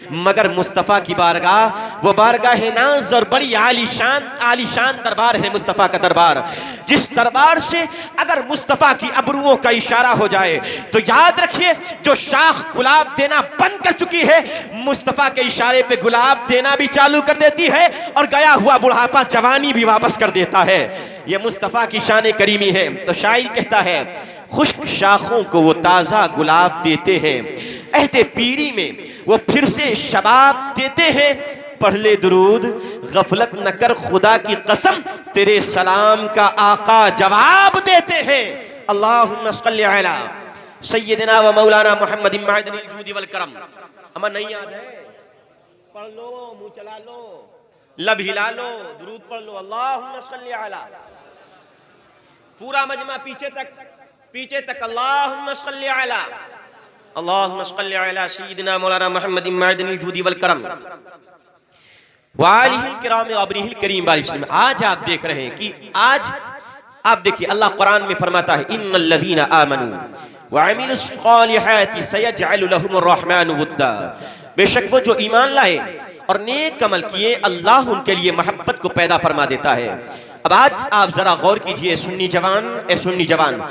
मगर मुस्तफ़ा की बारगाह वो बारगाह नाज और बड़ी आलीशान दरबार है मुस्तफ़ा का दरबार। जिस दरबार से अगर मुस्तफ़ा की अबरुओं का इशारा हो जाए तो याद रखिए, जो शाख गुलाब देना बंद कर चुकी है, मुस्तफ़ा के इशारे पे गुलाब देना भी चालू कर देती है और गया हुआ बुढ़ापा जवानी भी वापस कर देता है। यह मुस्तफ़ा की शान करीमी है। तो शायर कहता है, खुश्क शाखों को वो ताज़ा गुलाब देते हैं, अहदे पीरी में वो फिर से शबाब देते हैं। पढ़ ले दुरूद, गफलत न कर खुदा की कसम, तेरे सलाम का आका जवाब देते हैं। अल्लाहुम्मा सल्ली अला सय्यदिना व मौलाना मुहम्मद मादिनिल जूदी वल करम। हमें नहीं याद है? पढ़ लो, मुंह चला लो, लब हिला लो, दुरूद पढ़ लो। अल्लाहुम्मा सल्ली अला, पूरा मजमा पीछे तक अल्लाहुम्मा सल्ली अला, अल्लाहुम्मा सल्ली अला सय्यदिना मौलाना मुहम्मद मादिनिल जूदी वल करम व आलिहिल किराम व अबरिहिल करीम बारिश में। आज आप देख रहे हैं कि आज आप देखिए, अल्लाह कुरान में फरमाता है, इन्नल लज़ीना आमनू व अमिलुस सालिहाति सयजअलु लहुमुर रहमानु वुद्दा। बेशक वो जो ईमान लाए और नेक अमल किए, अल्लाह उनके लिए मोहब्बत को पैदा फरमा देता है। अब आज आप जरा गौर कीजिए, सुन्नी जवान,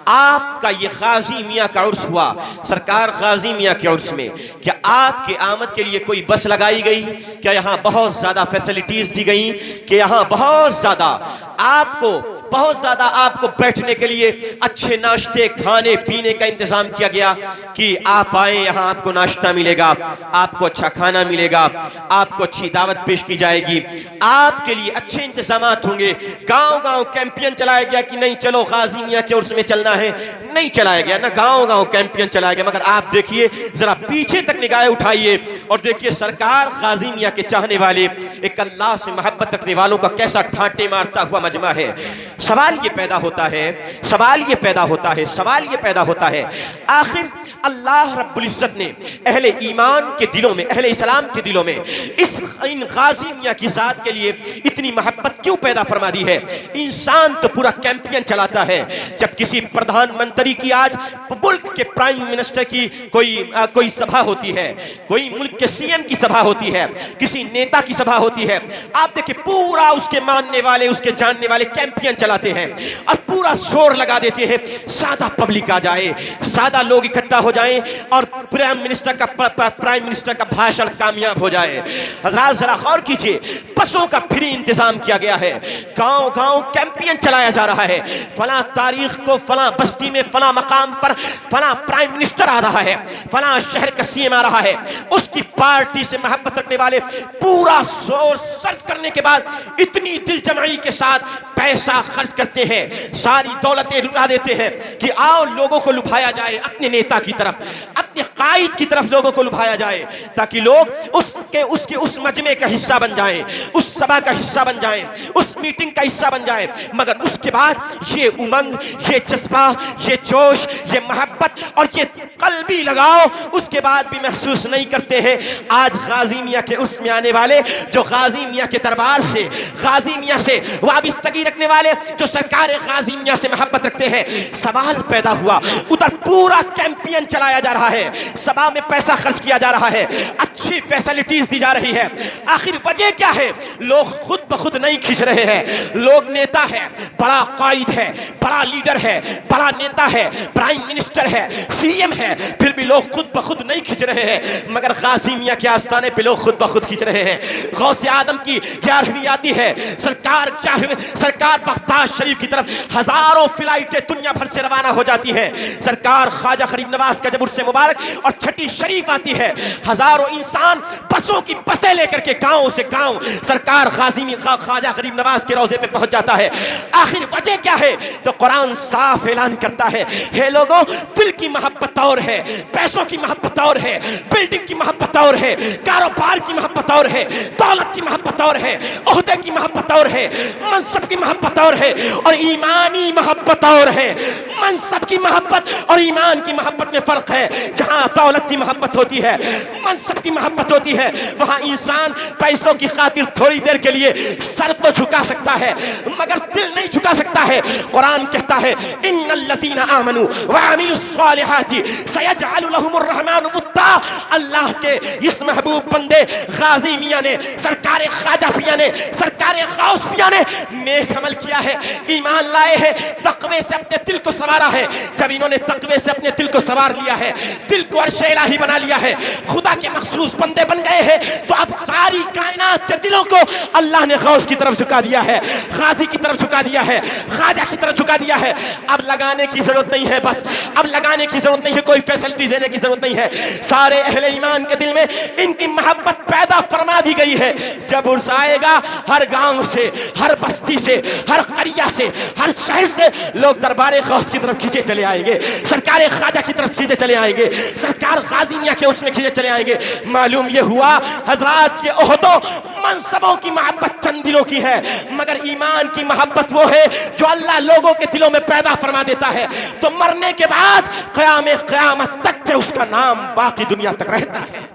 आपका ये गाजी मियाँ का उर्स हुआ, सरकार गाजी मियाँ के उर्स में क्या आपके आमद के लिए कोई बस लगाई गई? क्या यहाँ बहुत ज्यादा फैसिलिटीज दी गई? कि यहाँ बहुत ज्यादा आपको बैठने के लिए अच्छे नाश्ते, खाने पीने का इंतजाम किया गया कि आप आए, यहाँ आपको नाश्ता मिलेगा, आपको अच्छा खाना मिलेगा, आपको अच्छी दावत पेश की जाएगी, आपके लिए अच्छे इंतजामात होंगे। गांव कैंपियन चलाया गया कि नहीं, चलो गाजी मियाँ के उर्स में चलना है? नहीं चलाया गया ना, गांव कैंपियन चलाया गया। मगर आप देखिए, जरा पीछे तक निगाहें उठाइए और देखिए, सरकार गाजी मियाँ के चाहने वाले, एक अल्लाह से मोहब्बत रखने वालों का कैसा ठाटे मारता हुआ मजमा है। सवाल ये पैदा होता है, आखिर अल्लाह रब्बुल इज्जत ने अहले ईमान के दिलों में, अहले इस्लाम के दिलों में इन गाजी मियाँ की जात के लिए इतनी मोहब्बत क्यों पैदा फरमा दी है? इंसान तो पूरा कैंपियन चलाता है। जब किसी प्रधानमंत्री की, आज मुल्क के प्राइम मिनिस्टर की कोई सभा होती है, कोई मुल्क के सीएम की सभा होती है, किसी नेता की सभा होती है, आप देखिए पूरा उसके मानने वाले, उसके जानने वाले कैंपियन चलाते हैं और पूरा जोर लगा देते हैं, सादा पब्लिक आ जाए, सादा लोग इकट्ठा हो जाएं और प्राइम मिनिस्टर का भाषण कामयाब हो जाए। हजरात जरा गौर कीजिए, बसों का फ्री इंतजाम किया गया है, गांव कैंपियन चलाया जा रहा है। फला तारीख को फला बस्ती में फला मकाम पर फला प्राइम मिनिस्टर आ रहा है, फला शहर का सीएम आ रहा है, उसकी पार्टी से मोहब्बत रखने वाले पूरा जोर सर्फ करने के बाद इतनी दिल जमाई के साथ पैसा खर्च करते हैं, सारी दौलतें लुटा देते हैं कि आओ लोगों को लुभाया जाए अपने नेता की तरफ, अपने कायद की तरफ लोगों को लुभाया जाए, ताकि लोग उसके उस मजमे का हिस्सा बन जाएं, उस सभा का हिस्सा बन जाएं, उस मीटिंग का हिस्सा बन जाएं। मगर उसके बाद ये उमंग, ये जज्बा, ये जोश, ये मोहब्बत और ये कल्बी लगाओ उसके बाद भी महसूस नहीं करते हैं। आज गाजी मियाँ के उर्स में आने वाले, जो गाजी मियाँ के दरबार से, गाजी मियाँ से वाबिस्तगी रखने वाले, जो सरकार गाजी मियाँ से मोहब्बत रखते हैं, सवाल पैदा हुआ, उधर पूरा कैंपियन चलाया जा रहा है, सभा में पैसा खर्च किया जा रहा है, अच्छी फैसिलिटीज दी जा रही है, आखिर वजह क्या है? लोग खुद ब खुद नहीं खींच रहे हैं। लोग नेता है, बड़ा कायद है, बड़ा लीडर है, बड़ा नेता है, प्राइम मिनिस्टर है, सीएम है, फिर भी लोग खुद ब खुद नहीं खींच रहे हैं। मगर गाजी मियाँ के आस्थाने पे लोग खुद ब खुद खींच रहे हैं। गौसे आदम की 11वीं आती है, सरकार बख्तार शरीफ की तरफ हजारों फ्लाइटें दुनिया भर से रवाना हो जाती है। सरकार ख्वाजा गरीब नवाज का जब उर्स मुबारक और छठी शरीफ आती है, हजारों इंसान बसों की बसें लेकर के गांव से गांव सरकार ख्वाजा गरीब नवाज के रोजे पे पहुंच जाता है। आखिर वजह क्या है? तो कुरान साफ ऐलान करता है, हे लोगों, दिल की मोहब्बत और है, पैसों की मोहब्बत और है, बिल्डिंग की मोहब्बत और है, कारोबार की मोहब्बत और है, दौलत की मोहब्बत और है, ओहदे की मोहब्बत और है, मनसब की मोहब्बत और है, और ईमानी मोहब्बत और है। मनसब की मोहब्बत और ईमान की मोहब्बत में फर्क है। जहां दौलत की मोहब्बत होती है, मनसब की मोहब्बत होती है, वहां इंसान पैसों की खातिर थोड़ी देर के लिए सर तो झुका सकता है मगर दिल नहीं झुका सकता है। कुरान कहता है, इन्नल्लज़ीना आमनू व अमिलुस सालिहाति सयजअलु लहुमुर रहमानु वुद्दा। अल्लाह के इस महबूब बंदे गाजी मियाँ ने, सरकार ख्वाजा पिया ने, सरकार गौस पिया ने नेक अमल किया है, ईमान लाए हैं, तकवे से अपने दिल को संवारा है। जब इन्होंने तकवे से अपने दिल को संवार लिया है, दिल को अर्श इलाही बना लिया है, खुदा के मखसूस बंदे बन गए हैं, तो अब सारी कायनात के दिलों को अल्लाह ने गौस की तरफ झुका दिया है, गाजी की तरफ झुका दिया है, ख्वाजा की तरफ झुका दिया है। अब लगाने की जरूरत नहीं है, बस अब लगाने की जरूरत नहीं है, कोई फैसिलिटी देने की जरूरत नहीं है। सारे अहले ईमान के दिल में इनकी मोहब्बत पैदा फरमा दी गई है। जब उर्स आएगा, हर गांव से, हर बस्ती से, हर करिया से, हर शहर से लोग दरबार गौस की तरफ खींचे चले आएंगे, सरकार ख्वाजा की तरफ खींचे चले आएंगे, सरकार गाजी मियां के उसमें खींचे चले आएंगे। मालूम ये हुआ हजरात, ये ओहदों मनसबों की मोहब्बत चंद दिलों की है, मगर ईमान की मोहब्बत वो है जो अल्लाह लोगों के दिलों में पैदा फरमा देता है, तो मरने के बाद क़यामत तक के उसका नाम बाकी दुनिया तक रहता है।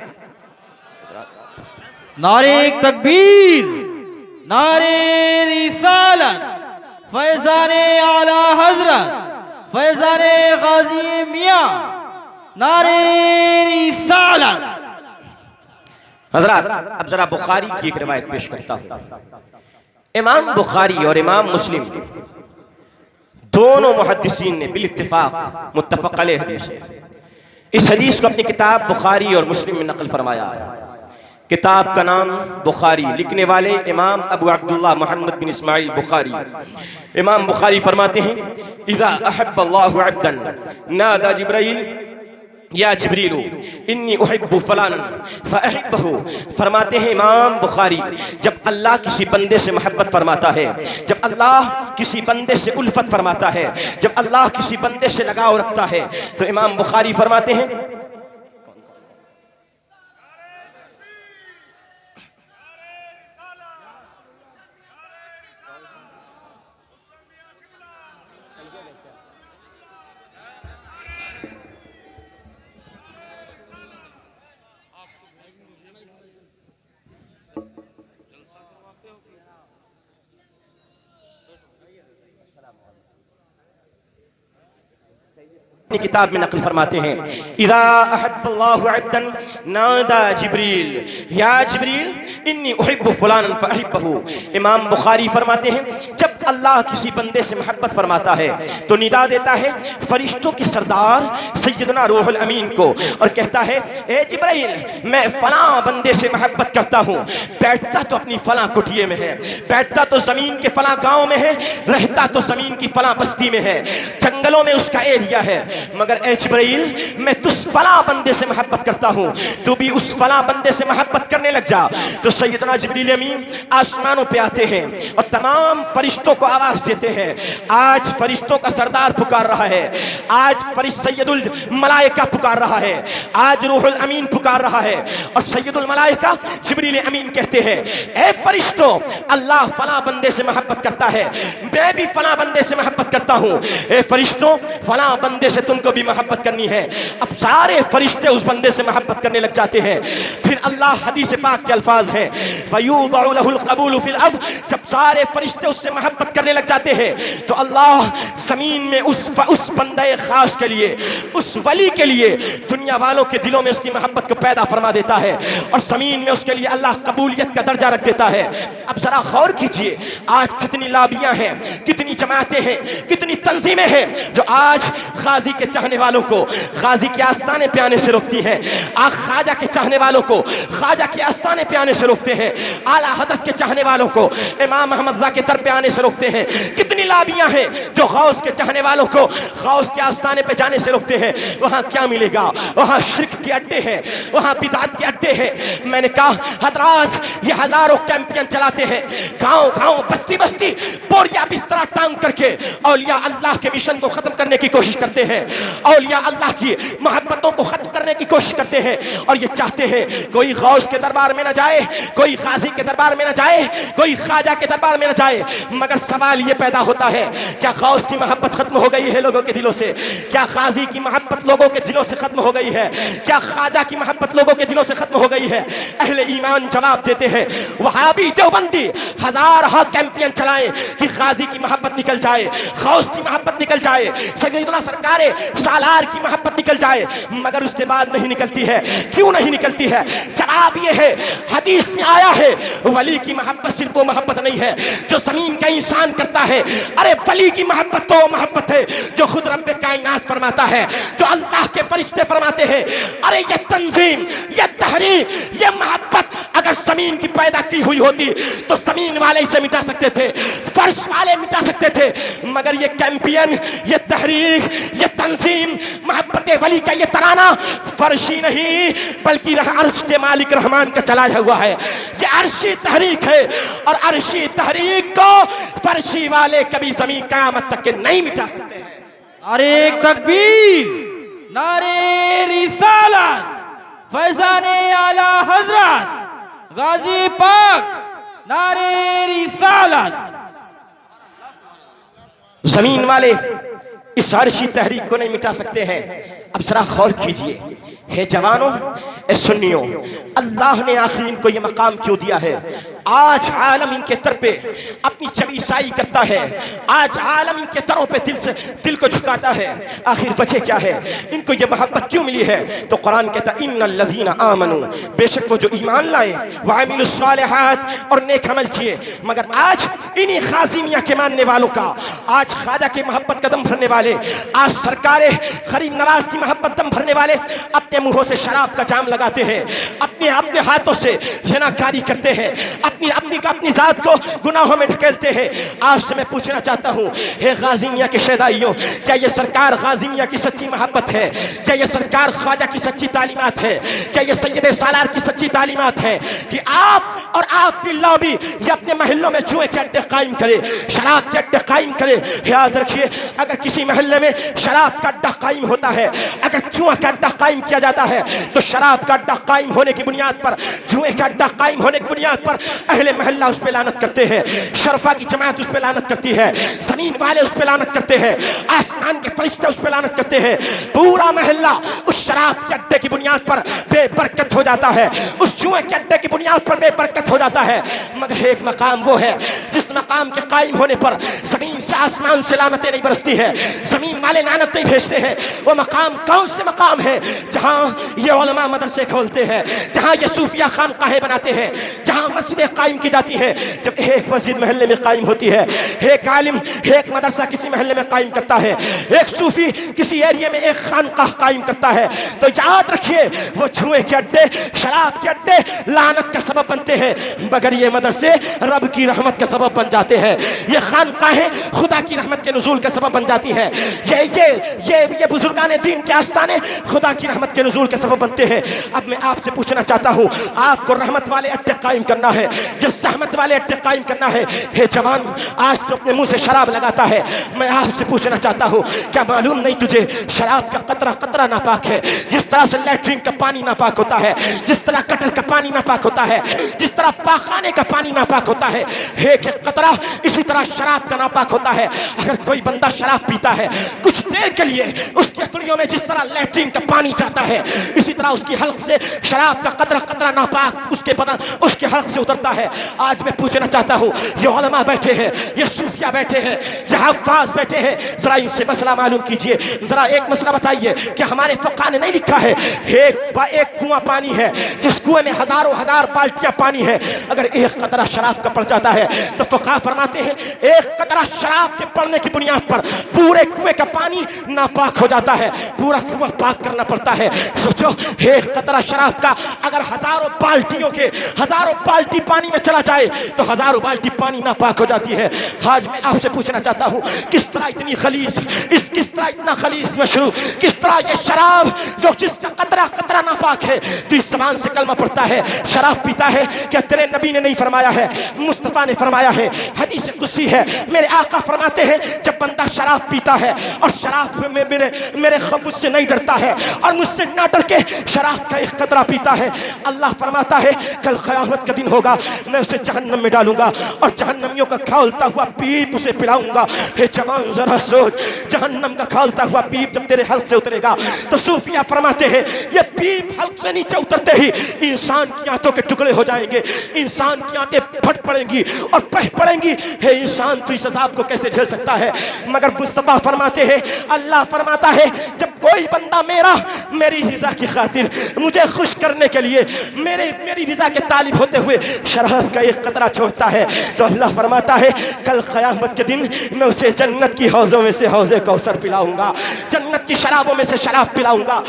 नारे तकबीर, नारे रिसालत, फैज़ाने आला हजरत, फैज़ाने गाजी मियां, नारे रिसालत। हजरात, अब जरा बुखारी की एक रिवायत पेश करता हूं। इमाम बुखारी और इमाम मुस्लिम दोनों मुहद्दिसीन ने बिल इत्तिफाक मुत्तफक अलैह हदीस है, इस हदीस को अपनी किताब बुखारी और मुस्लिम में नकल फरमाया है। किताब का नाम बुखारी, लिखने वाले इमाम अबू अब्दुल्लाह मोहम्मद बिन इस्माइल बुखारी। इमाम बुखारी फरमाते हैं, इज़ा अहब्बल्लाहु अब्दन नादा जिब्राइल या जिब्रीलु इन्नी उहिब्बु फलानन फअहिब्बहु। फरमाते हैं इमाम बुखारी, जब अल्लाह किसी बंदे से मोहब्बत फरमाता है, जब अल्लाह किसी बंदे से उल्फत फरमाता है, जब अल्लाह किसी बंदे से लगाव रखता है, तो इमाम बुखारी फरमाते हैं किताब में नकल फरमाते हैं, इज़ा अहब्बल्लाहु अब्दन नादा जिब्रील या जिब्रील इन्नी उहिब्बु फलानन फअहिब्बहु। इमाम बुखारी फरमाते हैं, जब अल्लाह किसी बंदे से मोहब्बत फरमाता है तो निदा देता है फरिश्तों के सरदार सैयदना रूहुल अमीन को और कहता है, ए जिब्राइल मैं फलां बंदे से मोहब्बत करता हूँ, बैठता तो अपनी फलां कुटिये में है, बैठता तो जमीन के फलां गाँव में है, रहता तो जमीन की फलां बस्ती में है, जंगलों में उसका एरिया है, मगर ए जिब्राइल मैं तुस फलां बंदे से मोहब्बत करता हूँ, तू भी उस फलां बंदे से मोहब्बत करने लग जा। तो सैयदना जिब्रील अमीन आसमानों पे आते हैं और तमाम फरिश्तों को आवाज देते हैं, आज फरिश्तों का सरदार पुकार रहा है, आज सैयदुल मलाइका पुकार रहा है, आज रूहुल अमीन पुकार रहा है। और सैयदुल मलाइका जिब्रील अमीन कहते हैं, ए फरिश्तों अल्लाह फलां बंदे से मोहब्बत करता है, मैं भी फलां बंदे से मोहब्बत करता हूँ, ए फरिश्तों फलां बंदे से तुमको भी मोहब्बत करनी है। अब सारे फरिश्ते उस बंदे से मोहब्बत करने लग जाते हैं। फिर अल्लाह हदीस पाक के अल्फाज हैं, फयूदउ लहुल कबूल फिल अर्द, जब सारे फरिश्ते उससे मोहब्बत करने लग जाते हैं तो अल्लाह जमीन में उस बंदे खास के लिए, उस वली के लिए दुनिया वालों के दिलों में उसकी मोहब्बत को पैदा फरमा देता है और जमीन में उसके लिए अल्लाह कबूलियत का दर्जा रख देता है। अब जरा गौर कीजिए, आज कितनी लाबियां हैं, कितनी जमातें हैं, कितनी तंजीमें हैं जो आज गाजी के चाहने वालों को गाजी के आस्ताने पे आने से रोकती हैं, आज ख्वाजा के चाहने वालों को ख्वाजा के आस्ताने पे आने से रोकते हैं, आला हजरत के चाहने वालों को इमाम अहमद रज़ा के दर पे आने से रोकते हैं। कितनी लाबियां हैं जो गौस के चाहने वालों को गौस के आस्ताने पे जाने से रोकते हैं। वहां क्या मिलेगा? वहां शिर्क के अड्डे हैं, वहां बिदअत के अड्डे हैं। मैंने कहा हजरात, ये हजारों कैंपियन चलाते हैं, गांव गांव बस्ती बस्ती बोरिया बिस्तरा टांग करके औलिया अल्लाह के मिशन को खत्म करने की कोशिश करते हैं, औलिया अल्लाह की मोहब्बतों को खत्म करने की कोशिश करते हैं और ये चाहते हैं कोई गौस के दरबार में न जाए, कोई गाजी के दरबार में न जाए, कोई ख्वाजा के दरबार में न जाए। मगर सवाल ये पैदा होता है, क्या गौस की मोहब्बत खत्म हो गई है लोगों के दिलों से? क्या गाजी की मोहब्बत लोगों के दिलों से खत्म हो गई है? क्या ख्वाजा की मोहब्बत लोगों के दिलों से खत्म हो गई है? अहले ईमान जवाब देते हैं, वहाबी देवबंदी हजार कैंपियन चलाएं कि गाजी की मोहब्बत निकल जाए, गौस की मोहब्बत निकल जाए, सैयदना सरकारे सालार की मोहब्बत निकल जाए, मगर उसके बाद नहीं निकलती है। क्यों नहीं निकलती है? जवाब ये है, हदीस में आया है वली की मोहब्बत सिर्फ वो मोहब्बत नहीं है जो ज़मीन का इंसान करता है। अरे वली की मोहब्बत तो मोहब्बत है जो खुद रब्बे कायनात फरमाता है, जो अल्लाह के फरिश्ते फरमाते हैं। अरे ये तंजीम, ये तहरीक, ये मोहब्बत अगर ज़मीन की पैदा की हुई होती तो ज़मीन वाले इसे मिटा सकते थे, फर्श वाले मिटा सकते थे, मगर ये कैंपियन, ये तहरीक, ये तंजीम, मोहब्बत वली का ये तराना फर्शी नहीं बल्कि अर्श के मालिक रहमान का चलाया हुआ है। ये अर्शी तहरीक है और अर्शी तहरीक को फर्शी वाले कभी ज़मीन क़यामत तक के नहीं मिटा सकते हैं। नारे तकबीर, नारे रिसालत, फैज़ाने आला हजरत गाजी पाक, नारे रिसालत। जमीन वाले इस अर्शी तहरीक को नहीं मिटा सकते हैं। अब जरा गौर कीजिए, हे जवानों, ए सुन्नियों, अल्लाह ने आखिर इनको ये मकाम क्यों दिया है? आज आलम इनके तर पे अपनी चबीसाई करता है, आज आलम इनके तरों पे दिल को झुकाता है। आखिर वजह क्या है? इनको ये मोहब्बत क्यों मिली है? तो कुरान कहता है इन्नल्लज़ीना आमनू, बेशक वो जो ईमान लाए, व अमीलुस्सालिहात, और नेक अमल किए। मगर आज इन्हीं खाज़िमिया के मानने वालों का, आज ख्वाजा की मोहब्बत का दम भरने वाले, आज सरकारे गरीब नवाज की मोहब्बत दम भरने वाले अपने मुंहों से शराब का जाम लगाते हैं, अपने हाथों से ज़िनाकारी करते हैं, अपनी जात को गुनाहों में ढकेलते हैं। आपसे मैं पूछना चाहता हूँ, हे गाज़िमिया के शहदाइयों, क्या ये सरकार गाज़िमिया की सच्ची मोहब्बत है? क्या ये सरकार ख्वाजा की सच्ची तालीमात है? क्या ये सैयद सालार की सच्ची तालीमात है कि आप और आपकी लॉबी ये अपने महलों में जुए के अड्डे कायम करे, शराब के अड्डे कायम करे? याद रखिए, अगर किसी महल्ले में शराब का अड्डा कायम होता है, अगर जुआ का अड्डा कायम किया जाता है, तो शराब का अड्डा कायम होने की बुनियाद पर, जुए का अड्डा कायम होने की बुनियाद पर अहले महल्ला उस पे लानत करते हैं, शरफा की जमात उस पे लानत करती है, जमीन वाले उस पे लानत करते हैं, आसमान के फरिश्ते उस पे लानत करते हैं। पूरा महल्ला उस शराब के अड्डे की बुनियाद पर बेबरकत हो जाता है, उस जुए के अड्डे की बुनियाद पर बेबरकत हो जाता है। मगर एक मकाम वो है जिस मकाम के कायम होने पर जमीन से आसमान से लानतें नहीं बरसती है, जमीन वाले लानत नहीं भेजते हैं। वो मकाम कौन से मकाम है? जहाँ ये उलमा मदरसे खोलते हैं, जहाँ ये सूफिया खानकाहें बनाते हैं, जहाँ मस्जिदें कायम की जाती है। जब एक मस्जिद महल्ले में कायम होती है, एक आलिम एक मदरसा किसी महल्ले में कायम करता है, एक सूफी किसी एरिया में एक खानकाह कायम करता है, तो याद रखिए वो जुए के अड्डे, शराब के अड्डे लानत का सबब बनते हैं, मगर ये मदरसे रब की रहमत का सबब बन जाते हैं। ये खानकाहें खुदा की रहमत के नुज़ूल का सबब बन जाती है। ये बुजुर्गाने दीन के आस्ताने खुदा की रहमत के नुज़ूल के सबब बनते हैं। अब मैं आपसे पूछना चाहता हूँ, आपको रहमत वाले अड्डे कायम करना है या सहमत वाले अड्डे कायम करना है? हे जवान, आज तो अपने मुंह से शराब लगाता है। मैं आपसे पूछना चाहता हूँ, क्या मालूम नहीं तुझे शराब का कतरा कतरा नापाक है? जिस तरह से लैट्रिन का पानी नापाक होता है, जिस तरह कटर का पानी नापाक होता है, जिस तरह पाखाने का पानी नापाक होता है, एक कतरा इसी तरह शराब का नापाक होता है। अगर कोई बंदा शराब पीता है, कुछ देर के लिए उसकी अतड़ियों में जिस तरह लैट्रिन का पानी जाता है, इसी तरह उसकी हल्क से शराब का कतरा कतरा नापाक उसके बदन, उसके हल्क से उतरता है। आज मैं पूछना चाहता हूँ, ये उलमा बैठे हैं, ये सूफिया बैठे हैं, ये हफ्फाज बैठे हैं, जरा इनसे मसला मालूम कीजिए। जरा एक मसला बताइए कि हमारे फ़क़हा ने नहीं लिखा है एक कुआं पानी है, जिस कुएं में हजारों हजार बाल्टियां पानी है, अगर एक कतरा शराब का पड़ जाता है तो फ़क़हा फरमाते हैं एक कतरा शराब के पड़ने की बुनियाद पर पूरे कुएं का पानी नापाक हो जाता है, पूरा कुआं पाक करना पड़ता है। सोचो, एक कतरा शराब का अगर हजारों बाल्टी पानी में चला जाए तो हजारों बाल्टी पानी नापाक हो जाती है। आज मैं आपसे पूछना चाहता हूँ, किस तरह इतना खलीस मशरूब, किस तरह ये शराब जो जिसका कतरा कतरा नापाक है, तो इस ज़बान से कलमा पड़ता है, शराब पीता है? क्या तेरे नबी ने नहीं फरमाया है, मुस्तफ़ा ने फरमाया है, हदीस कुदसी है, मेरे आका फरमाते हैं जब बंदा शराब पीता है और शराब में मेरे खबूत से नहीं डरता है और मुझसे ना डर के शराब का एक कतरा पीता है, अल्लाह फरमाता है कल क़यामत का दिन होगा, मैं उसे जहन्नम में डालूंगा और जहन्नमियों का खौलता हुआ पीप उसे पिलाऊंगा। हे जवान, जरा सोच, जहन्नम का खौलता हुआ पीप जब तेरे हल्क से उतरेगा तो सूफिया फरमाते हैं ये पीप हल्क से नीचे उतरते ही इंसान की आंतों के टुकड़े हो जाएंगे, इंसान की आंतें फट पड़ेंगी और बह पड़ेंगी। हे इंसान, तू इस अज़ाब को कैसे झेल सकता है? मगर मुस्तफ़ा फरमाते हैं, अल्लाह फरमाता है, जब कोई बंदा मेरी रिज़ा की खातिर, मुझे खुश करने के लिए, मेरी रिज़ा के तालिब होते हुए शराब का एक कतरा छोड़ता है, तो अल्लाह फरमाता है कल क़यामत के दिन मैं उसे जन्नत की हौज़ों में से हौज़े कौसर पिलाऊंगा, जन्नत की शराबों में से शराब पिलाऊंगा,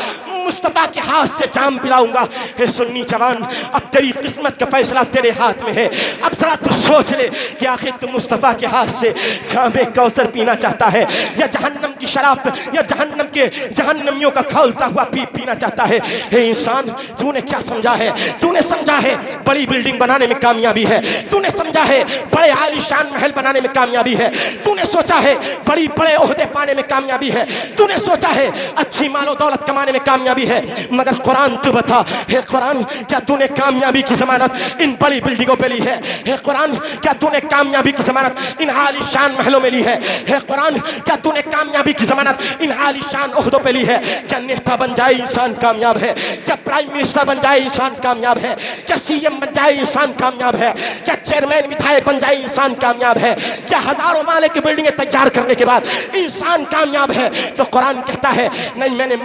मुस्तफ़ा के हाथ से जाम पिलाऊंगा। हे सुन्नी जवान, अब तेरी किस्मत का फैसला तेरे हाथ में है। अब जरा तू सोच ले कि आखिर तू मुस्तफ़ा के हाथ से जामे कौसर पीना चाहता है या जहन्नम की शराब, या जहन्नमियों का खौलता हुआ पीना चाहता है? हे इंसान, तूने क्या समझा है? तूने समझा है बड़ी बिल्डिंग बनाने में कामयाबी है, तूने समझा है बड़े आलीशान महल बनाने में कामयाबी है, तूने सोचा है बड़े ओहदे पाने में कामयाबी है, तूने सोचा है अच्छी मालो दौलत कमाने में कामयाबी है। मगर कुरान तू बता, हे कुरान, क्या तूने कामयाबी की ज़मानत इन बड़ी बिल्डिंगों पे ली है? हे कुरान, क्या तूने कामयाबी की ज़मानत इन आलीशान महलों में ली है? हे कुरान, क्या तूने कामयाबी की ज़मानत इन आलीशान ओहदों पे ली है? क्या नेता बन जाए इंसान कामयाब है? क्या प्राइम मिनिस्टर बन जाए इंसान कामयाब है? क्या सीएम बन जाए इंसान कामयाब है? क्या चेयरमैन विधायक बन जाए इंसान कामयाब है? क्या हजारों माले की बिल्डिंगें तैयार करने के बाद इंसान कामयाब है? तो कुरान कहता है नहीं, मैंने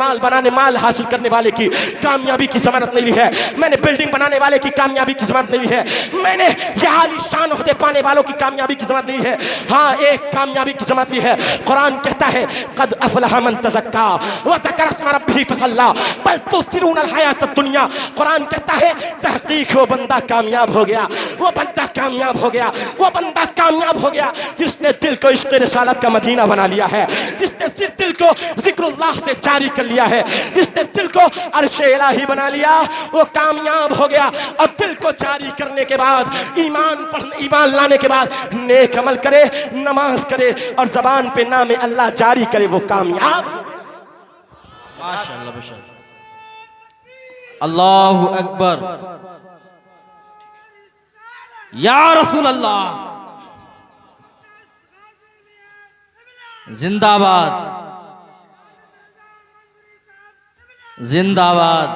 माल हासिल करने वाले की कामयाबी की ज़मानत नहीं ली है, मैंने बिल्डिंग बनाने वाले की कामयाबी की ज़मानत नहीं ली है, मैंने यह आलीशान ओहदे पाने वालों की कामयाबी की ज़मानत नहीं है। हाँ, एक कामयाबी की ज़मानत ली है। कुरान कहता है कद अफलह मन तज़क्का व ज़करा अस्मा रब्बिही फसल्ला बल तुसिरून अल हयात दुनिया। कुरान कहता है तहकीक वो बंदा कामयाब हो गया, वो बंदा कामयाब हो गया, वो बंदा कामयाब हो गया जिसने दिल को इश्क़ रिसालत का मदीना बना लिया है, जिसने सिर्फ दिल को ज़िक्रुल्लाह से जारी कर लिया है, जिसने दिल को अर्शे इलाही बना लिया, वो कामयाब हो गया। और दिल को जारी करने के बाद, ईमान लाने के बाद नेक अमल करे, नमाज करे और ज़बान पे नाम अल्लाह जारी करे, वो कामयाब। माशाअल्लाह, माशाअल्लाह, अल्लाहु अकबर, या रसूल अल्लाह, जिंदाबाद, जिंदाबाद,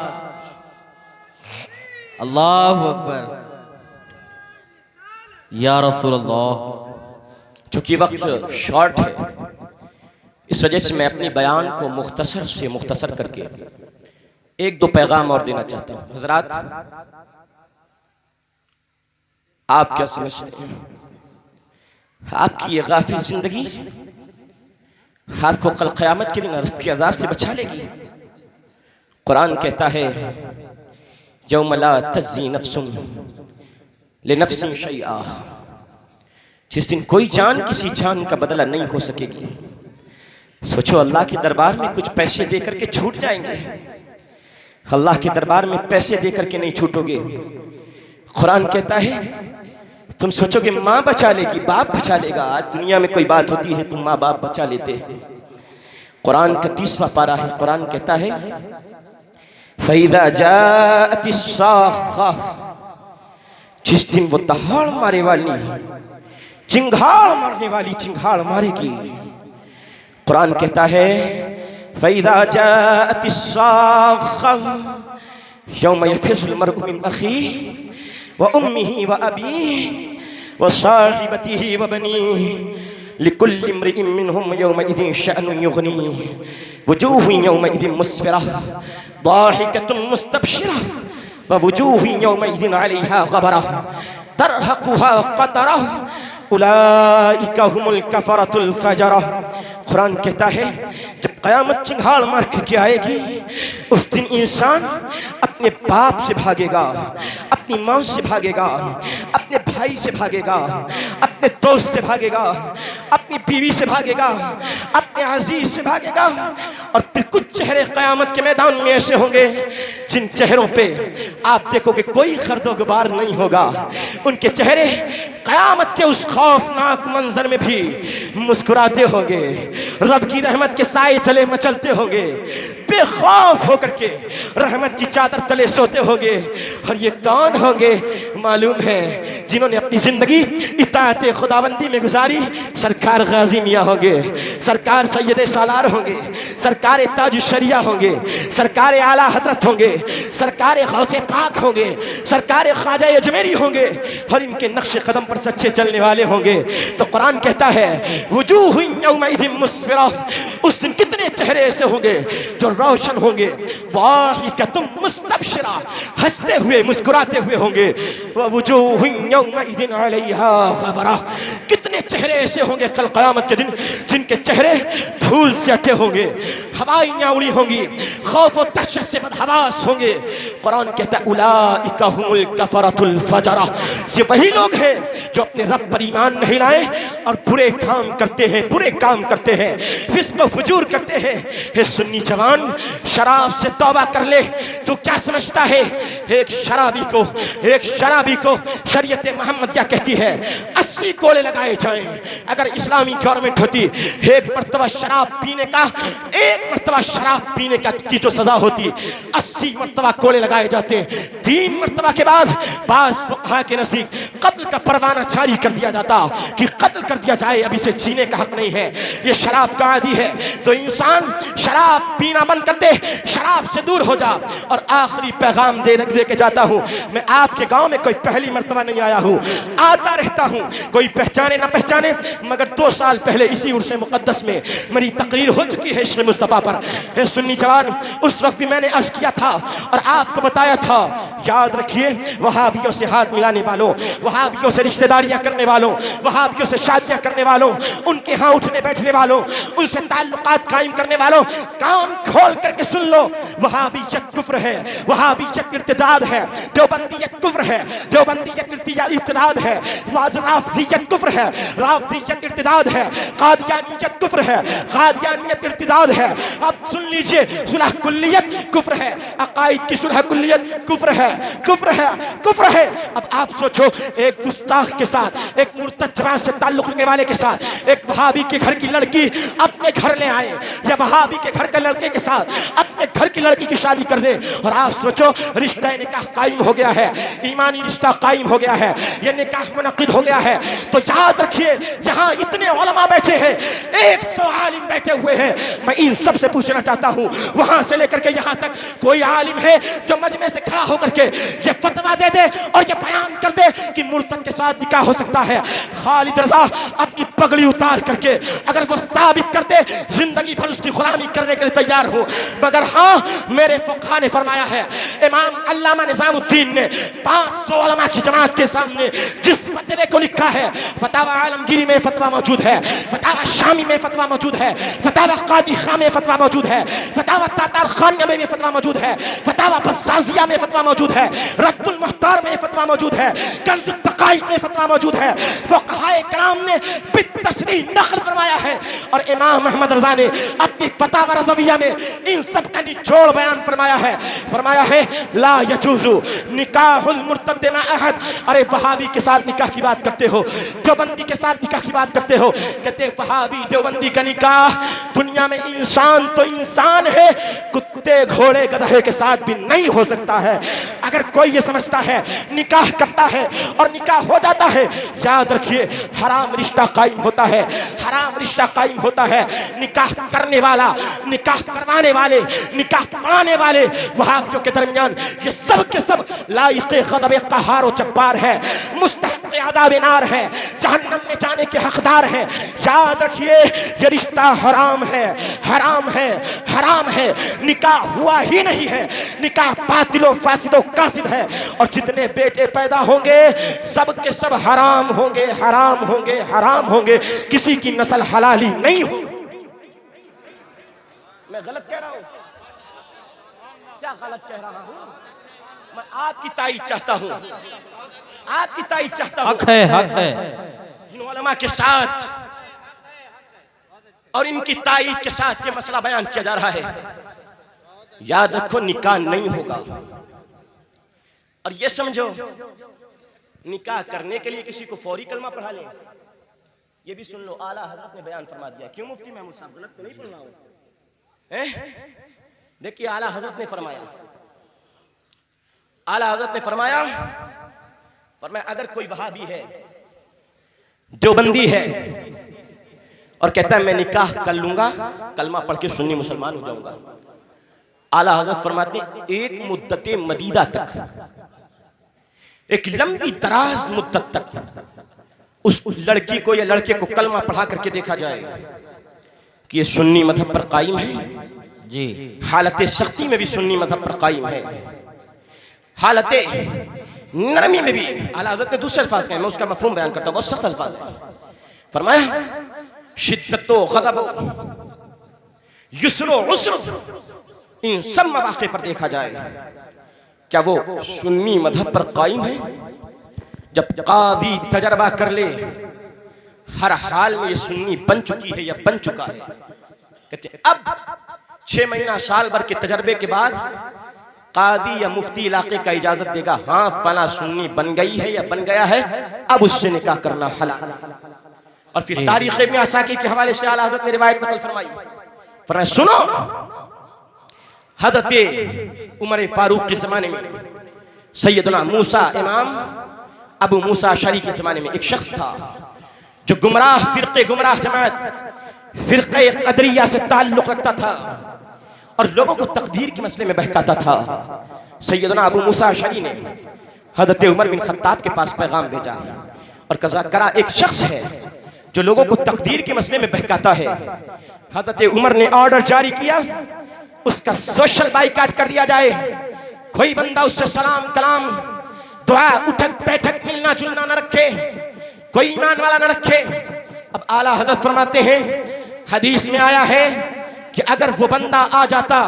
अल्लाहु अकबर, या रसूल अल्लाह। चूंकि वक्त शॉर्ट है, इस वजह से मैं अपनी बयान को मुख्तसर से मुख्तसर करके एक दो पैगाम और देना चाहता हूँ। हजरात, आप क्या समझते हैं? आपकी ये गाफिल जिंदगी आपको कल क़यामत के दिन रब के अज़ाब से बचा लेगी। कुरान कहता है यौम ला तज़्ज़ी नफ्सुन लिनफ्सिन शैआ, जिस दिन कोई जान किसी जान का बदला नहीं हो सकेगी। सोचो, अल्लाह के दरबार में कुछ पैसे दे करके छूट जाएंगे, अल्लाह के दरबार में पैसे दे करके नहीं छूटोगे। कुरान कहता है तुम सोचोगे माँ बचा लेगी, बाप बचा लेगा। आज दुनिया में कोई बात होती है तो माँ बाप बचा लेते हैं। कुरान का 30वां पारा है, कुरान कहता है फ़इज़ा जाअतिस्साख़्ख़ा, जिस दिन वो दहाड़ मारे वाली, चिंगाड़ मारने वाली चिंगाड़ मारेगी। कुरान कहता है फ़इज़ा जाअतिस्साख़्ख़ा यौम यफ़िर्रुल मर्'उ मिन अख़ीहि व उम्मिही व अबीही व साहिबतिही व बनीही लिकुल्लि इम्रिइन मिनहुम यौमइज़िन शअनुन युग़नीह वुजूहुन यौमइज़िन मुस्फ़िरा ज़ाहिकतुन मुस्तबशिरा व वुजूहुन यौमइज़िन अलैहा ग़बरा तरहक़ुहा क़तरा उलाइका हुमुल कफ़रतुल फ़जरा। कुरान कहता है जब क़यामत चिंगाड़ मार के आएगी, उस दिन इंसान अपने बाप से भागेगा, अपनी माँ से भागेगा, अपने भाई से भागेगा, अपने दोस्त से भागेगा, अपनी बीवी से भागेगा, अपने अजीज से भागेगा। और फिर कुछ चेहरे क़यामत के मैदान में ऐसे होंगे जिन चेहरों पे आप देखोगे कोई खर्दो गुबार नहीं होगा। उनके चेहरे क़यामत के उस खौफनाक मंजर में भी मुस्कुराते होंगे, रब की रहमत के साए तले मचलते होंगे, बेखौफ होकर के रहमत की चादर तले सोते होंगे। और ये कौन होंगे मालूम है? जिन्होंने अपनी जिंदगी इताअत खुदाबंदी में गुजारी, सरकार गाजी मियाँ होंगे, सरकार सैयद सालार होंगे, सरकार ताज शरिया होंगे, सरकार आला हजरत होंगे, सरकार गौसे पाक होंगे, सरकार ख्वाजा अजमेरी होंगे और इनके नक्श कदम पर सच्चे चलने वाले होंगे। तो कुरान कहता है वजूह यौमइज़िन मुस्फिरा, उस दिन कितने चेहरे ऐसे होंगे जो रोशन होंगे, वाहिकतुम मुस्तबशिरा, हंसते हुए मुस्कुराते हुए होंगे, वजूह यौमइज़िन अलैहा गबरा, कितने चेहरे ऐसे होंगे कल क़यामत के दिन जिनके चेहरे धूल से अटे होंगे, हवाइयाँ उड़ी होंगी, खौफ और दहशत से बदहवास होंगे। कुरान कहता है उलाइका हुमुल कफरतुल फजरा, ये वही लोग हैं जो अपने रब पर ईमान नहीं लाए और बुरे काम करते हैं, बुरे काम करते हैं, फिस्क व फुजूर करते हैं। हे सुन्नी जवान, शराब से तौबा कर ले। तू क्या समझता है एक शराबी को शरीयत मोहम्मदिया कहती है 80 कोड़े लगाए जाएं। अगर इस्लामी गवर्नमेंट होती, एक मर्तबा शराब पीने का की जो सजा होती 80 मर्तबा कोड़े लगाए जाते। 3 मर्तबा के बाद बास फुक़हा के नज़दीक कत्ल का परवाना जारी कर दिया जाता कि कत्ल कर दिया जाए, अब इसे जीने का हक नहीं है, ये शराब का आदी है। तो इंसान शराब पीना बंद कर दे, शराब से दूर हो जा। और आखिरी पैगाम दे के जाता हूँ, मैं आपके गांव में कोई पहली मर्तबा नहीं आया हूँ, आता रहता हूँ, कोई पहचाने ना पहचाने, मगर 2 साल पहले इसी उर्स मुक़द्दस में मेरी तकरीर हो चुकी है इश्क़ मुस्तफ़ा पर। हे सुन्नी जवान, उस वक्त भी मैंने अर्ज किया था और आपको बताया था, याद रखिए वहाबियों से हाथ मिलाने वालों, वहाबियों से रिश्तेदारियां करने वालों, वहाबियों से शादियां करने वालों, उनके यहाँ उठने बैठने वालों, उनसे ताल्लुकात कायम करने वालों, कान खोल करके सुन लो, वहाबियत कुफ्र है, वहाबियत इर्तिदाद है, देवबंदियत कुफ्र है, देवबंदियत इर्तिदाद है, राफिदियत कुफ्र है, राफिदियत इर्तिदाद है, कादियानियत कुफ्र है, कादियानियत इर्तिदाद है। अब सुन लीजिए, सुलह कुल्लियत कुफ्र है, अकाइद की सुलह कुल्लियत कुफ्र है, कुफ्र है, कुफ्र है। अब आप सोचो, एक गुस्ताख के साथ, एक मुर्तद जमात से ताल्लुक रखने वाले के साथ एक वहाबी के घर की लड़की अपने घर ले आए, या वहाबी के घर के लड़के के साथ अपने घर की लड़की की शादी कर दे, और आप सोचो रिश्ता निकाह कायम हो गया है, ईमानी रिश्ता कायम हो गया है, ये निकाह मुनक्किद हो गया है। तो याद रखिए, यहाँ इतने उलमा बैठे हैं, 100 आलिम बैठे हुए हैं, मैं इन सब से पूछना चाहता हूँ, वहां से लेकर के यहाँ तक कोई आलिम है जो मजमे से खड़ा होकर के ये फतवा दे दे और ये बयान कर दे कि मुर्तद के साथ निकाह हो सकता है? खालिद रज़ा अपनी पगड़ी उतार करके अगर वो साबित कर दे, जिंदगी भर उसकी गुलामी करने के लिए तैयार हो। मगर हाँ, मेरे फुक़हा ने फरमाया है, इमाम अल्लामा निज़ामुद्दीन ने 500 उलमा की जमात के सामने जिस फतवे को लिखा है, फतावा आलमगीरी में फतवा मौजूद है, फतावा शामी में फतवा मौजूद है, फतावा कादी खां में फतवा मौजूद है, फतावा तातार खानिया में फतवा मौजूद है, फतावा बस्साजिया में फतवा मौजूद है, रद्दुल मुख्तार में फतवा मौजूद है, कंज़ुत दक़ाइक़ में फतवा मौजूद है। फुक़हाए किराम ने बित्तसरीह नक़ल फरमाया है, और इमाम अहमद रज़ा ने अपनी फतावा रज़विया में इन सब का निचोड़ बयान फरमाया है ला यजूज़ु निकाहुल मुर्तद मा अहद। अरे वहाबी के साथ निकाह की बात करते हो, देवबंदी के साथ निकाह की बात करते हो, कहते वहाबी देवबंदी का निकाह, दुनिया में इंसान तो इंसान है, कुत्ते घोड़े गधे के साथ भी नहीं हो सकता है। अगर कोई ये समझता है निकाह करता है और निकाह हो जाता है, याद रखिए हराम रिश्ता कायम होता है, हराम रिश्ता कायम होता है। निकाह करने वाला, निकाह करवाने वाले, निकाह पढ़ाने वाले वहाबियों के दरमियान ये सब के सब लायक़े ग़ज़ब क़हार व जब्बार है, मुस्तहिक़ अज़ाब नार है, जहन्नम में जाने के हकदार हैं। याद रखिए ये रिश्ता हराम है, हराम है, हराम है। निकाह हुआ ही नहीं है, निकाह बातिल व फासिद व कासिद है, और जितने बेटे पैदा होंगे सब के सब हराम होंगे, हराम होंगे, हराम होंगे, किसी की नस्ल हलाली नहीं होगी। मैं गलत कह रहा हूं? क्या गलत कह रहा हूं? मैं आपकी ताईद चाहता हूं, आपकी ताईद चाहता हूं। हक है, हक है। इन उलमा के साथ और इनकी ताईद के साथ ये मसला बयान किया जा रहा है। याद रखो निकाह नहीं होगा, और ये समझो निकाह करने के लिए किसी को फौरी कलमा पढ़ा लें। ये भी सुन लो, आला हजरत ने बयान फरमा दिया। क्यों मुफ्ती महमूद साहब, गलत तो नहीं पढ़ रहा हूं? देखिए आला हजरत ने फरमाया, आला हजरत ने फरमाया फरमाया अगर कोई वहाबी है, देवबंदी है और कहता है मैं निकाह कर लूंगा, कलमा पढ़ के सुन्नी मुसलमान हो जाऊंगा, आला हजरत फरमाते हैं एक मुद्दत मदीदा तक, एक लंबी दराज मुद्दत तक उस लड़की को या लड़के को कलमा पढ़ा करके देखा जाए कि ये सुन्नी मजहब पर कायम है। जी। हालत सख्ती में भी सुन्नी मजहब पर कायम है, हालत नरमी में भी। आला हज़रत ने दूसरे अल्फाज कहे, मैं उसका मफहूम बयान करता हूँ, बहुत सख्त अल्फाज है। फरमाया शिद्दतो ग़ज़बो युस्रो उसरो, इन सब मवाक़े पर देखा जाए क्या वो सुन्नी मजहब पर कायम है। जब कादी तजर्बा कर ले हर हाल में ये सुन्नी बन चुकी है या बन चुका है, कहते अब 6 महीना साल भर के तजर्बे के बाद कादी या मुफ्ती इलाके का इजाजत देगा, हाँ फला सुन्नी बन गई है या बन गया है, अब उससे निकाह करना हलाल। और फिर तारीख में असाकिर के हवाले से आला हज़रत ने रिवायत नकल फरमाई, फरमाया सुनो हज़रत उमर फारूक के ज़माने में सैयदना मूसा इमाम अबू मूसा अशअरी के ज़माने में एक शख्स था जो गुमराह जमात फिरक़े क़दरिया से ताल्लुक़ रखता था और लोगों को तकदीर के मसले में बहकाता था। सैयदना अबू मूसा अशअरी ने हज़रत उमर बिन खत्ताब के पास पैगाम भेजा और कज़ा करा एक शख्स है जो लोगों को तकदीर के मसले में बहकाता है। हज़रत उमर ने ऑर्डर जारी किया उसका सोशल बाइकाट कर दिया जाए, कोई बंदा उससे सलाम कलाम दुआ उठक बैठक मिलना जुलना न रखे, कोई ईमान वाला न रखे। अब आला हज़रत फरमाते हैं हदीस में आया है कि अगर वो बंदा आ जाता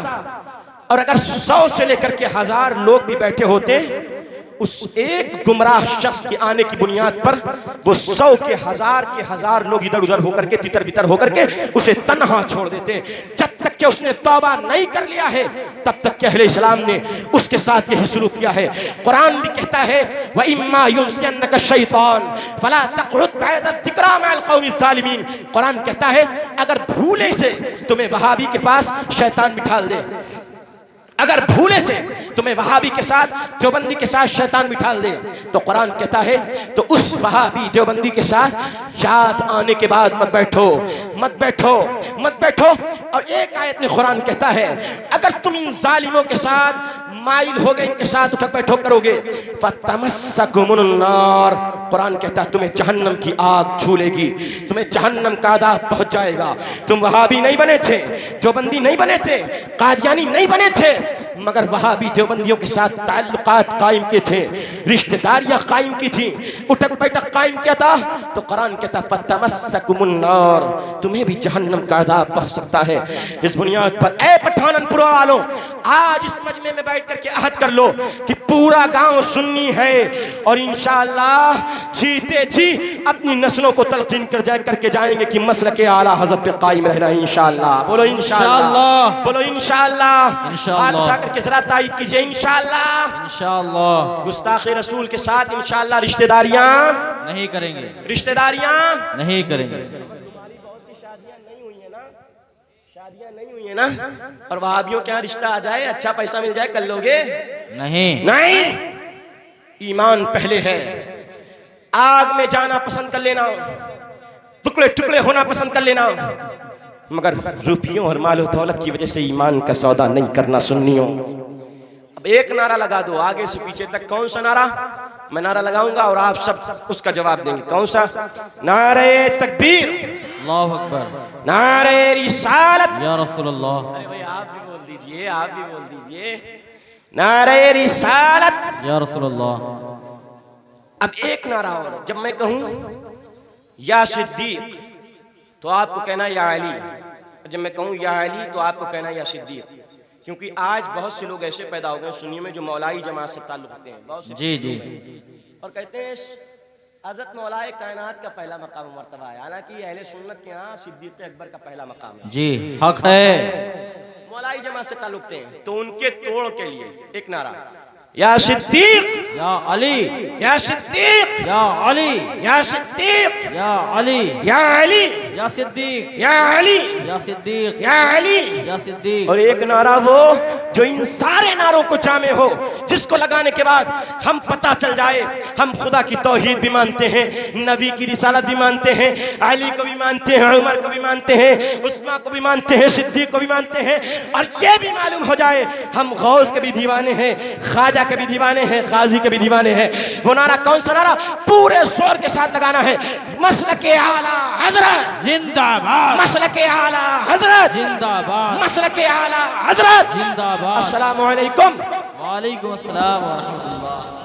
और अगर 100 से लेकर के 1000 लोग भी बैठे होते, उस एक गुमराह शख्स के आने की बुनियाद पर वो 100 के 1000 लोग इधर उधर होकर के तितर बितर होकर के उसे तन्हा छोड़ देते। जब तक कि उसने तौबा नहीं कर लिया है तब तक कि अहले इस्लाम ने उसके साथ यही शुरू किया है। कुरान भी कहता है व इम्मा युनसियन्नका शैतान फला तक़उद बअद ज़िक्रा मअल क़ौमिज़ ज़ालिमीन। कुरान कहता है अगर भूले से तुम्हें वहाबी के पास शैतान बिठा दे, अगर भूले से तुम्हें वहाबी के साथ देवबंदी के साथ शैतान बिठा दे, तो कुरान कहता है तो उस वहाबी देवबंदी के साथ याद आने के बाद मत बैठो मत बैठो मत बैठो। और एक आयत में कुरान कहता है अगर तुम इन जालिमों के साथ माइल हो गए, इनके साथ उठक बैठक करोगे फतमस्सकुमुन नार, कुरान कहता है तुम्हें जहन्नम की आग छू लेगी, तुम्हें जहन्नम का अज़ाब पहुंच जाएगा। तुम वहाबी नहीं बने थे, देवबंदी नहीं बने थे, कादियानी नहीं बने थे, मगर वहाबी देवबंदियों के साथ ताल्लुकात कायम किए थे, रिश्तेदारियां कायम की थी, उठक बैठक कायम किया था। तो कुरान कहता फतमस्सकुमुन नार, तुम्हें भी जहन्नम का अज़ाब पहुंच सकता है। इस बुनियाद पर ए पठाननपुर वालों, आज इस मजमे में बैठ करके अहद कर लो कि पूरा गांव सुन्नी है और इंशाअल्लाह जीते जी अपनी नस्लों को तलकीन कर जाए करके जाएंगे कि मसलक आला हज़रत पे कायम रहना है इंशाअल्लाह। बोलो इंशाअल्लाह, बोलो इंशाअल्लाह, हाथ उठा करके जरा तायीद कीजिए इंशाअल्लाह। इंशाअल्लाह गुस्ताखे रसूल के साथ इंशाअल्लाह रिश्तेदारियां नहीं करेंगे, रिश्तेदारियां नहीं करेंगे। शादियां नहीं हुई है ना, और वहाबियों के यहाँ रिश्ता आ जाए, अच्छा पैसा मिल जाए, कर लोगे? नहीं नहीं, ईमान पहले है। आग में जाना पसंद कर लेना, टुकड़े टुकड़े होना पसंद कर लेना, मगर रुपयों और माल दौलत की वजह से ईमान का सौदा नहीं करना सुन्नियों। अब एक नारा लगा दो आगे से पीछे तक, कौन सा नारा? मैं नारा लगाऊंगा और आप सब उसका जवाब देंगे। कौन सा? नारे तकबीर, अल्लाहु अकबर, नारे रिसालत या रसूलल्लाह। अरे भाई आप भी बोल दीजिए, आप भी बोल दीजिए, नारे रिसालत या रसूलल्लाह। अब एक नारा और, जब मैं कहूं या सिद्दीक तो आपको कहना या अली, जब मैं कहूं या अली तो आपको कहना या सिद्दीक। क्योंकि आज बहुत से लोग ऐसे पैदा हो गए सुन्नी में जो मौलाई जमात से ताल्लुक रखते हैं, बहुत से जी जी, और कहते हैं हज़रत मौलाए कायनात का पहला मकाम मर्तबा है, हालांकि अहले सुन्नत के यहाँ सिद्दीक़ अकबर का पहला मकाम है। जी हक है। मौलाई जमात से ताल्लुक हैं तो उनके तोड़ के लिए एक नारा या सिद्दीक या अली या सिद्दीक या अली या सिद्दीक या अली या अली या सिद्दीक या अली या सिद्दीक या अली। या सिद्दीक। और एक नारा वो जो इन सारे नारों को जामे हो, जिसको लगाने के बाद हम पता चल जाए हम खुदा की तौहीद भी मानते हैं, नबी की रिसालत भी मानते हैं, अली को भी मानते हैं, उमर को भी मानते हैं, उस्मान को भी मानते हैं, सिद्दीक को भी मानते हैं, और ये भी मालूम हो जाए हम गौस के भी दीवाने हैं, ख्वाजा के भी दीवाने हैं, गाजी के भी दीवाने हैं। वो नारा कौन सा नारा? पूरे जोर के साथ लगाना है, मसलके आला हजरत जिंदाबाद, मसलके आला हजरत जिंदाबाद, मसलके आला हजरत जिंदाबाद। अस्सलामु अलैकुम। वालेकुम अस्सलाम व रहमतुल्लाह।